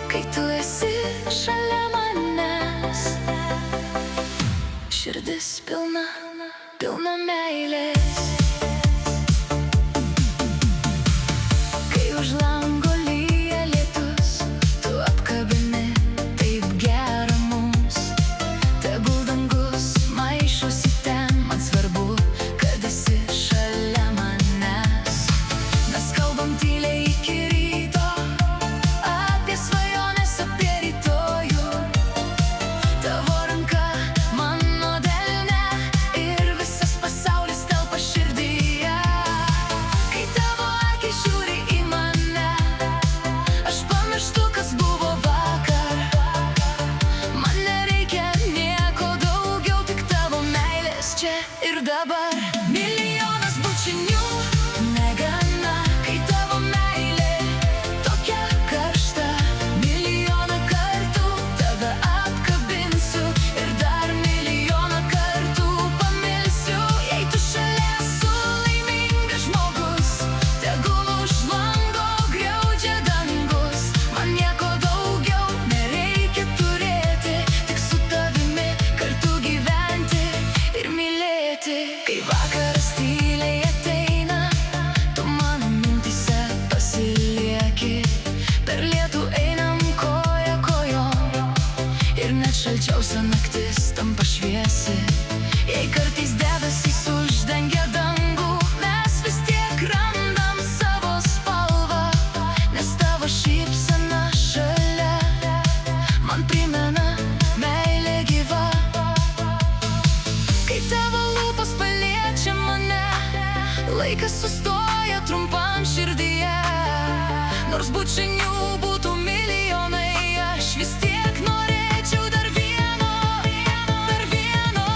kai tu esi šalia manęs. Širdis pilna, pilna meilės. Kai už lango lyja lietus, tu apkabini, taip gera mums. Tegul dangus maišosi ten, man svarbu, kad esi šalia manęs. Mes kalbam tyliai iki ryto, apie svajones, apie rytojų. Tavo ranka mano delne ir visas pasaulis telpa širdyje. Kai tavo akys žiūri į mane, aš pamirštu, kas buvo vakar. Man nereikia nieko daugiau, tik tavo meilės čia ir dabar. Milijonas bučinių negana, kai tavo meilė tokia karšta. Milijoną kartų tave apkabinsiu ir dar milijoną kartų pamilsiu. Jei tu šalia esu laimingas žmogus, tegul už lango griaudžia dangus. Man nieko daugiau nereikia turėti, tik su tavimi kartu gyventi ir mylėti. Kai vakaras tyliai ateina, tu mano mintyse pasilieki. Per lietų einam koja kojon ir net šalčiausia naktis tampa šviesi. Jei kartais debesys uždengia dangų, mes vis tiek randam savo spalvą, nes tavo šypsena šalia man primena meilė gyva. Kai tavo lūpos paliečia mane, laikas sustoja trumpam širdyje. Nors bučinių būtų milijonai, aš vis tiek norėčiau dar vieno, dar vieno.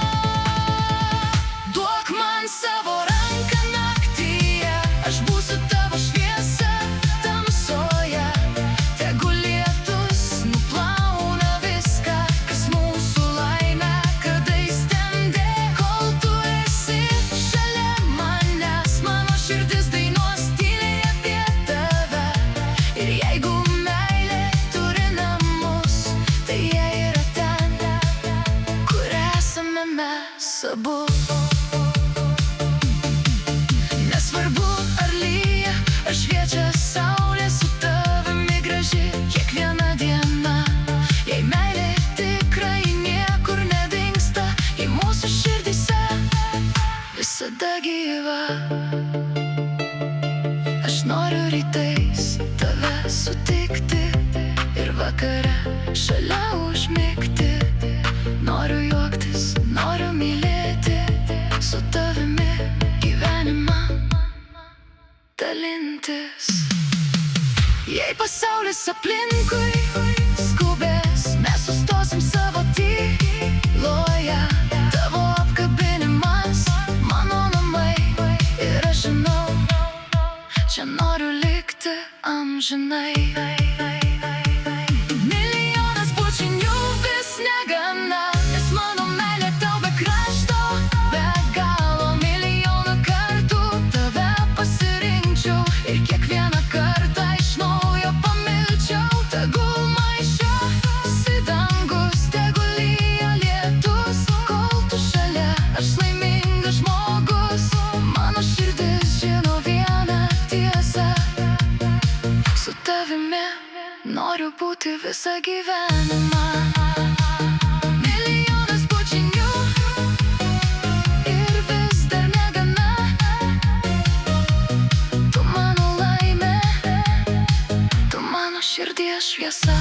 Duok man savo ranką naktyje, aš būsiu tavo šviesa tamsoje. Tegul lietus nuplauna viską, kas mūsų laimę kadais temdė. Kol tu esi šalia manęs, mano širdis dainuos tyliai apie tave. Ir jeigu meilė turi namus, tai jie yra ten, kur esame mes abu. Nesvarbu ar lyja, ar šviečia saulė, su tavimi graži kiekviena diena. Jei meilė tikrai niekur nedingsta, jei mūsų širdyse visada gyva. Aš noriu rytais tave sutikti ir vakare šalia užmigti. Noriu juoktis, noriu mylėti, su tavimi gyvenimą dalintis. Jei pasaulis aplinkui skubės, mes sustosim savo tyloje. Tavo apkabinimas mano namai ir aš žinau, čia noriu likti amžinai. Milijonas bučinių vis negana, nes mano meilė tau be krašto, be galo. Milijoną kartų tave pasirinkčiau ir kiekvieną kartą iš naujo pamilčiau. Tegul maišosi dangus, tegul lyja lietus, kol tu šalia, aš laimingas žmogus. Mano širdis žino vieną tiesą, su tavimi noriu būti visą gyvenimą. Milijonas bučinių ir vis dar negana. Tu mano laimė, tu mano širdies šviesa.